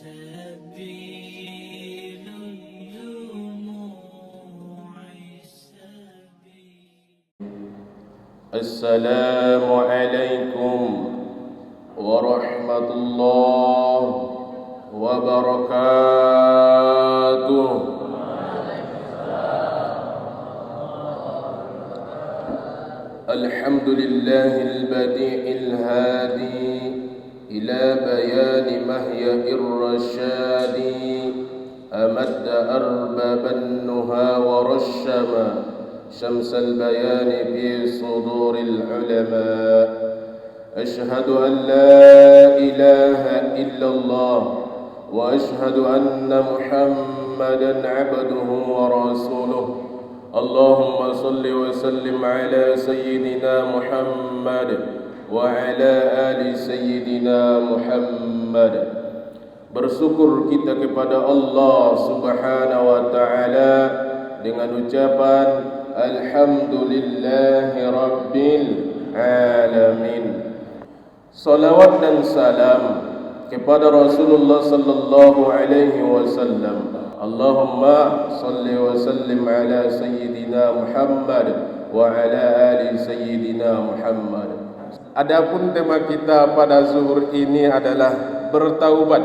سبيل الدموع السلام عليكم ورحمة الله وبركاته. الحمد لله البديع الهادي إلى بيان مهيأ الرشاد، أمد أرباب النهى ورشم شمس البيان في صدور العلماء. أشهد أن لا إله إلا الله وأشهد أن محمدا عبده ورسوله. اللهم صل وسلم على سيدنا محمد وعلى آل سيدنا Muhammad. Bersyukur kita kepada Allah Subhanahu wa taala dengan ucapan alhamdulillahi rabbil alamin. Salawat dan salam kepada Rasulullah sallallahu alaihi wasallam. Allahumma salli wa sallim ala sayyidina Muhammad wa ala ali sayyidina Muhammad. Adapun tema kita pada zuhur ini adalah bertaubat.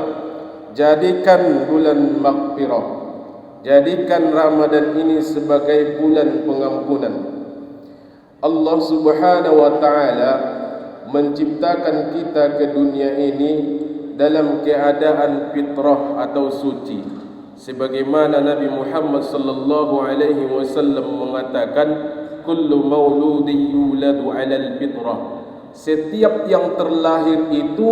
Jadikan bulan maghfirah. Jadikan Ramadan ini sebagai bulan pengampunan. Allah Subhanahu wa taala menciptakan kita ke dunia ini dalam keadaan fitrah atau suci. Sebagaimana Nabi Muhammad sallallahu alaihi wasallam mengatakan, kullu mauludin yuladu 'alal fitrah. Setiap yang terlahir itu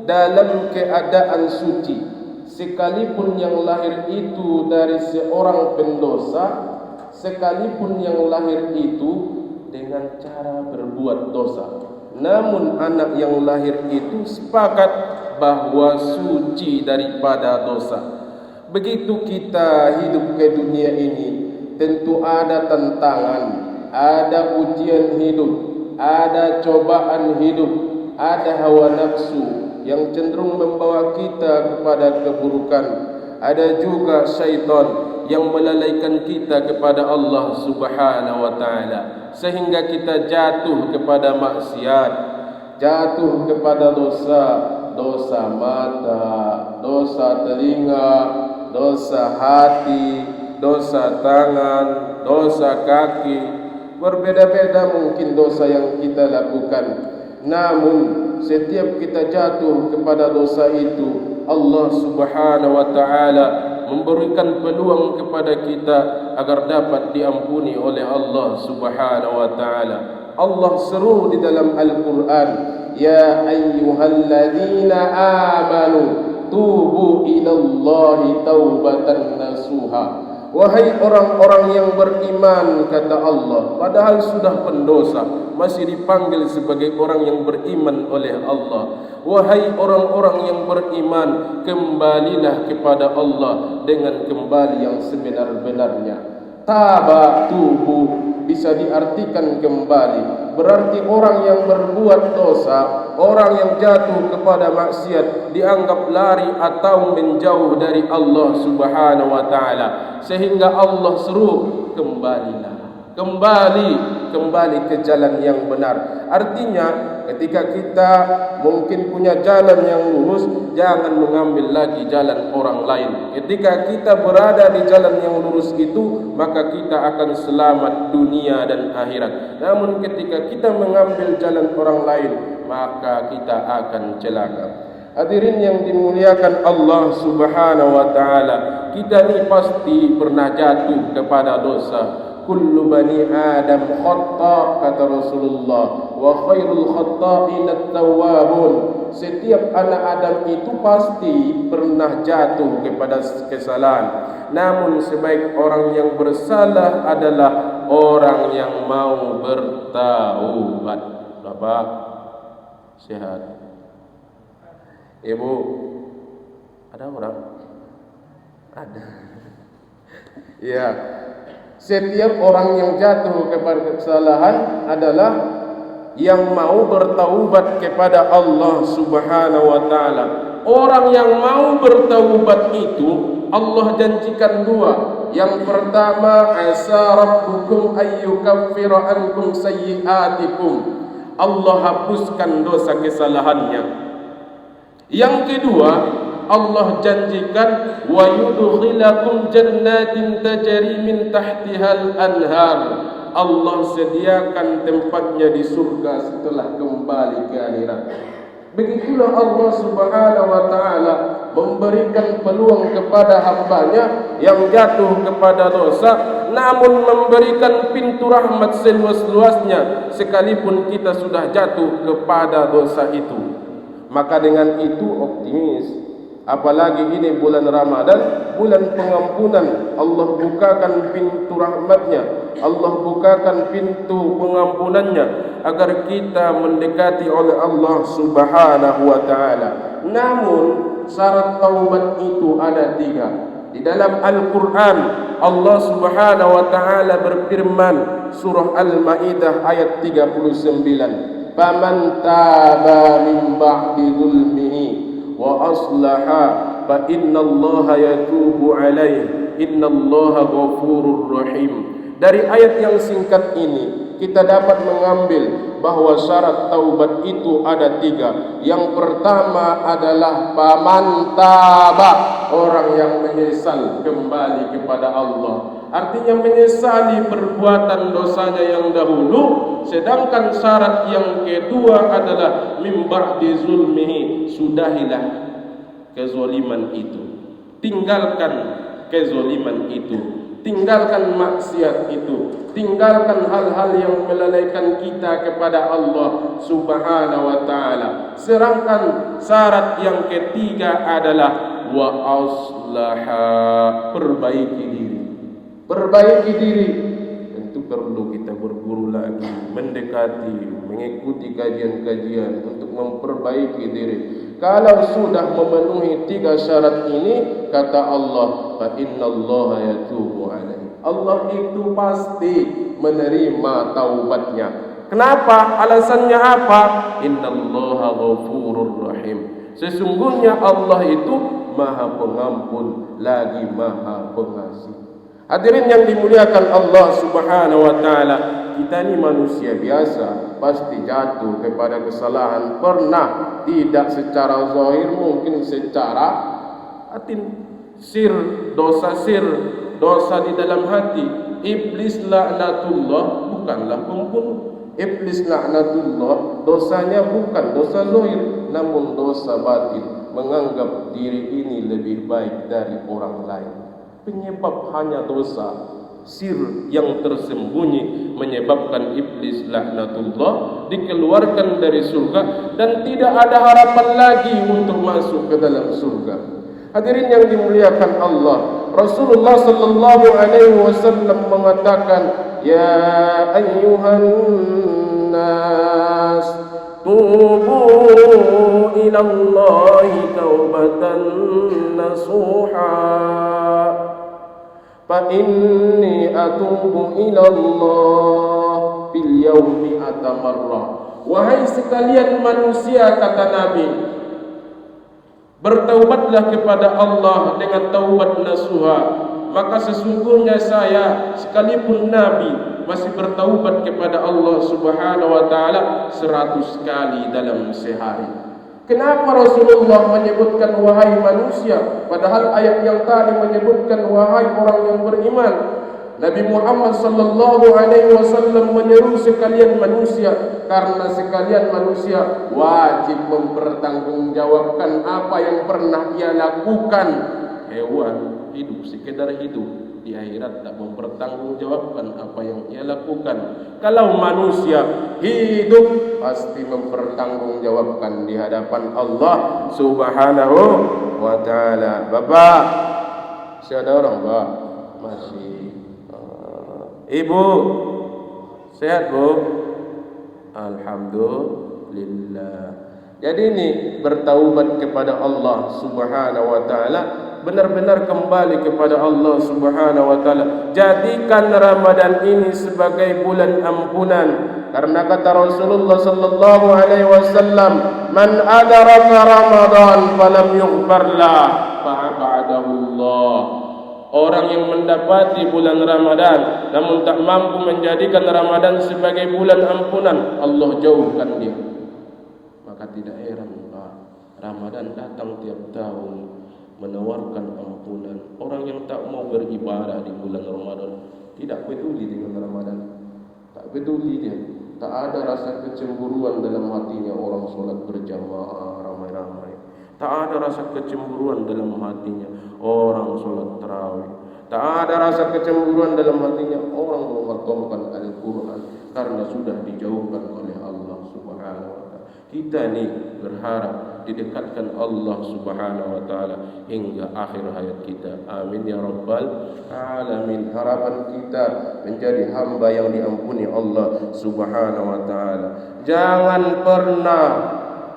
dalam keadaan suci, sekalipun yang lahir itu dari seorang pendosa, sekalipun yang lahir itu dengan cara berbuat dosa. Namun anak yang lahir itu sepakat bahwa suci daripada dosa. Begitu kita hidup ke dunia ini, tentu ada tantangan, ada ujian hidup, ada cobaan hidup, ada hawa nafsu yang cenderung membawa kita kepada keburukan. Ada juga syaitan yang melalaikan kita kepada Allah Subhanahu wa taala, sehingga kita jatuh kepada maksiat, jatuh kepada dosa, dosa mata, dosa telinga, dosa hati, dosa tangan, dosa kaki. Berbeda-beda mungkin dosa yang kita lakukan. Namun setiap kita jatuh kepada dosa itu, Allah Subhanahu wa taala memberikan peluang kepada kita agar dapat diampuni oleh Allah Subhanahu wa taala. Allah seru di dalam Al-Quran, ya ayyuhalladzina amanu tubu ilallahi taubatan nasuha. Wahai orang-orang yang beriman, kata Allah, padahal sudah pendosa, masih dipanggil sebagai orang yang beriman oleh Allah. Wahai orang-orang yang beriman, kembalilah kepada Allah dengan kembali yang sebenar-benarnya. Taba, tubu, bisa diartikan kembali. Berarti orang yang berbuat dosa, orang yang jatuh kepada maksiat, dianggap lari atau menjauh dari Allah Subhanahu wa taala. Sehingga Allah seru, kembalilah. Kembali ke jalan yang benar. Artinya ketika kita mungkin punya jalan yang lurus, jangan mengambil lagi jalan orang lain. Ketika kita berada di jalan yang lurus itu, maka kita akan selamat dunia dan akhirat. Namun ketika kita mengambil jalan orang lain, maka kita akan celaka. Hadirin yang dimuliakan Allah Subhanahu wa taala, kita ini pasti pernah jatuh kepada dosa. Kullu bani Adam khata', kata Rasulullah, wa khairul khata'in at-tawwabun. Setiap anak Adam itu pasti pernah jatuh kepada kesalahan. Namun sebaik orang yang bersalah adalah orang yang mau bertaubat. Bapak sehat? Ibu, ada orang? Ada. Ya. Setiap orang yang jatuh kepada kesalahan adalah yang mau bertaubat kepada Allah Subhanahu wa taala. orang yang mau bertaubat itu Allah janjikan dua. Yang pertama, asa rabbukum ayyukaffira ankum sayyi'atikum, Allah hapuskan dosa kesalahannya. Yang kedua, Allah janjikan wa yudkhilakum jannatin tajri min tahtihal anhar, Allah sediakan tempatnya di surga setelah kembali ke akhirat. Begitulah Allah Subhanahu wa ta'ala memberikan peluang kepada hambanya yang jatuh kepada dosa, namun memberikan pintu rahmat seluas-luasnya sekalipun kita sudah jatuh kepada dosa itu. Maka dengan itu optimis, apalagi ini bulan Ramadan, bulan pengampunan. Allah bukakan pintu rahmatnya, Allah bukakan pintu pengampunannya agar kita mendekati oleh Allah Subhanahu wa ta'ala. Namun syarat taubat itu ada 3. Di dalam Al-Quran Allah Subhanahu wa ta'ala berfirman, surah Al-Ma'idah ayat 39, faman taba min ba'di zulmihi wa aslaha fa innallaha yatubu alaihi innallaha ghafurur rahim. Dari ayat yang singkat ini kita dapat mengambil bahwa syarat taubat itu ada 3. Yang pertama adalah faman taba, orang yang menyesal kembali kepada Allah, artinya menyesali perbuatan dosanya yang dahulu. Sedangkan syarat yang kedua adalah mim ba'di zulmihi, sudahilah kezaliman itu, tinggalkan kezaliman itu, tinggalkan maksiat itu, tinggalkan hal-hal yang melalaikan kita kepada Allah Subhanahu wa ta'ala. Sedangkan syarat yang ketiga adalah wa aslaha, perbaiki diri. Perbaiki diri tentu perlu kita berguru lagi, mendekati, mengikuti kajian-kajian untuk memperbaiki diri. Kalau sudah memenuhi 3 syarat ini, kata Allah, fa innallaha yatubu alaihi, Allah itu pasti menerima taubatnya. Kenapa? Alasannya apa? Innallaha ghafurur rahim, sesungguhnya Allah itu Maha Pengampun lagi Maha Pengasih. Hadirin yang dimuliakan Allah Subhanahu wa ta'ala, kita ini manusia biasa, pasti jatuh kepada kesalahan. Pernah, tidak secara zahir, mungkin secara batin. Dosa di dalam hati. Iblis laknatullah bukanlah pembunuh. Iblis laknatullah dosanya bukan dosa zahir, namun dosa batin, menganggap diri ini lebih baik dari orang lain. Penyebab hanya dosa sir yang tersembunyi menyebabkan iblis laknatullah dikeluarkan dari surga dan tidak ada harapan lagi untuk masuk ke dalam surga. Hadirin yang dimuliakan Allah, Rasulullah sallallahu alaihi wasallam mengatakan, ya ayyuhan nas tubu ila Allahi taubatan nasuha fa inni atubu ila Allah fil yawmi atamarra. Wahai sekalian manusia, kata Nabi, bertaubatlah kepada Allah dengan taubat nasuha. Maka sesungguhnya saya sekalipun Nabi masih bertaubat kepada Allah Subhanahu wa ta'ala 100 kali dalam sehari. Kenapa Rasulullah menyebutkan wahai manusia, padahal ayat yang tadi menyebutkan wahai orang yang beriman? Nabi Muhammad sallallahu alaihi wasallam menyeru sekalian manusia karena sekalian manusia wajib mempertanggungjawabkan apa yang pernah ia lakukan. Hewan hidup sekedar hidup, di akhirat tak mempertanggungjawabkan apa yang ia lakukan. Kalau manusia hidup pasti mempertanggungjawabkan di hadapan Allah Subhanahu wa ta'ala. Bapak, masih ada orang, Pak? Masih. Ibu, sehat, Bu? Alhamdulillah. Jadi ini bertaubat kepada Allah Subhanahu wa ta'ala, benar-benar kembali kepada Allah Subhanahu wa ta'ala. Jadikan Ramadan ini sebagai bulan ampunan, karena kata Rasulullah sallallahu alaihi wasallam, Man adraka Ramadan falam yughfar lah fa'abadahu Allah. Orang yang mendapati bulan Ramadan namun tak mampu menjadikan Ramadan sebagai bulan ampunan, Allah jauhkan dia. Maka tidak heran Ramadan datang tiap tahun menawarkan ampunan. Orang yang tak mau beribadah di bulan Ramadan tidak peduli dengan Ramadan, tak peduli dia, tak ada rasa kecemburuan dalam hatinya. Orang solat berjamaah ramai-ramai, tak ada rasa kecemburuan dalam hatinya. Orang solat tarawih, tak ada rasa kecemburuan dalam hatinya. Orang menghatamkan Al-Quran karena sudah dijauhkan oleh Allah Subhanahu wa Ta'ala. Kita ni berharap didekatkan Allah Subhanahu wa Ta'ala hingga akhir hayat kita. Amin ya rabbal alamin. Harapan kita menjadi hamba yang diampuni Allah Subhanahu wa Ta'ala. Jangan pernah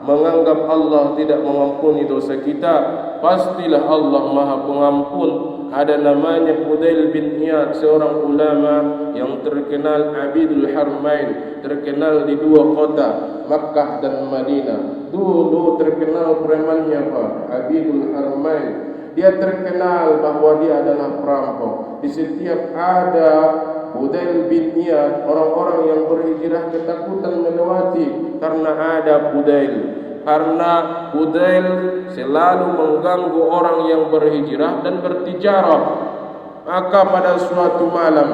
menganggap Allah tidak mengampuni dosa kita. Pastilah Allah Maha Pengampun. Ada namanya Fudail bin Iyad, seorang ulama yang terkenal Abidul Harmain, terkenal di dua kota Makkah dan Madinah. Dulu terkenal premannya Pak Abidul Harmain. Dia terkenal bahwa dia adalah perampok. Di setiap ada Fudail bin Iyad, orang-orang yang berhijrah ketakutan melewati karena ada Fudail. Karena Fudail selalu mengganggu orang yang berhijrah dan bertijarah. Maka pada suatu malam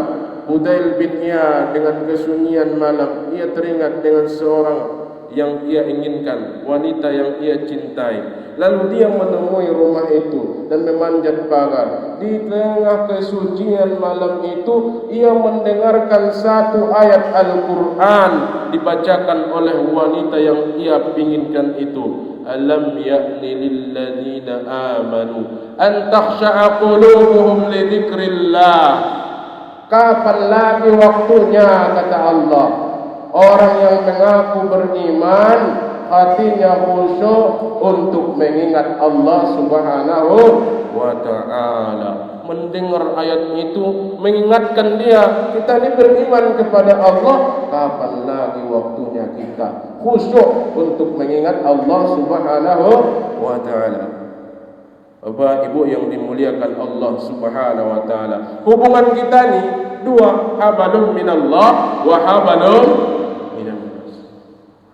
Fudail bin Iyad dengan kesunyian malam, ia teringat dengan seorang yang ia inginkan, wanita yang ia cintai. Lalu dia menemui rumah itu dan memanjat pagar. Di tengah kesucian malam itu, ia mendengarkan satu ayat Al-Quran dibacakan oleh wanita yang ia inginkan itu. Alam ya'ni lilladzina amanu an takhsha'a qulubuhum li dzikrillah. Kapan lagi waktunya, kata Allah, orang yang mengaku beriman hatinya khusyuk untuk mengingat Allah Subhanahu wa Ta'ala. Mendengar ayat itu mengingatkan dia, kita ini beriman kepada Allah. Kapan lagi waktunya kita khusyuk untuk mengingat Allah Subhanahu wa Ta'ala. Bapak Ibu yang dimuliakan Allah Subhanahu wa Ta'ala, hubungan kita ni dua, habalun minallah wa habalun minannas.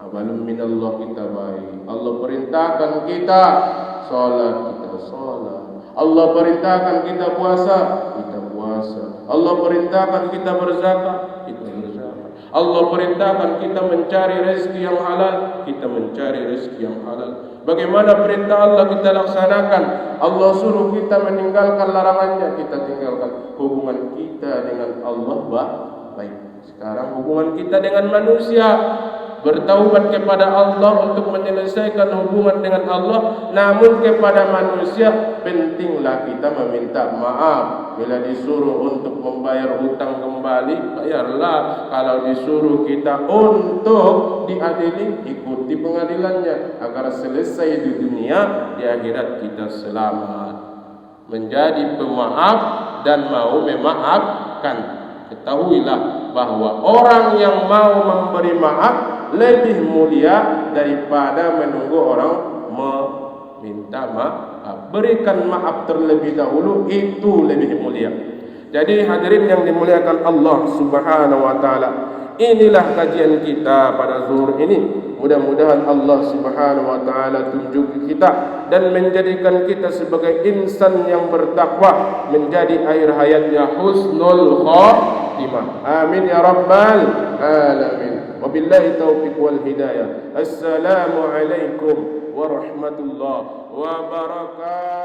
Habalun minallah kita baik, Allah perintahkan kita salat, kita salat. Allah perintahkan kita puasa, kita puasa. Allah perintahkan kita berzakat, kita berzakat. Allah perintahkan kita mencari rezeki yang halal, kita mencari rezeki yang halal. Bagaimana perintah Allah kita laksanakan. Allah suruh kita meninggalkan larangannya, kita tinggalkan. Hubungan kita dengan Allah baik. Sekarang hubungan kita dengan manusia, bertaubat kepada Allah untuk menyelesaikan hubungan dengan Allah. Namun kepada manusia pentinglah kita meminta maaf. Bila disuruh untuk membayar hutang kembali, bayarlah. Kalau disuruh kita untuk diadili, ikuti pengadilannya agar selesai di dunia, di akhirat kita selamat. Menjadi pemaaf dan mau memaafkan. Ketahuilah bahwa orang yang mau memberi maaf lebih mulia daripada menunggu orang meminta maaf. Berikan maaf terlebih dahulu, itu lebih mulia. Jadi hadirin yang dimuliakan Allah Subhanahu wa Ta'ala, inilah kajian kita pada zuhur ini. Mudah-mudahan Allah Subhanahu wa Ta'ala tunjuk kita dan menjadikan kita sebagai insan yang bertakwa, menjadi akhir hayatnya husnul khatimah. Amin ya rabbal alamin. Wabillahi taufiq wal hidayah. Assalamualaikum warahmatullahi wabarakatuh.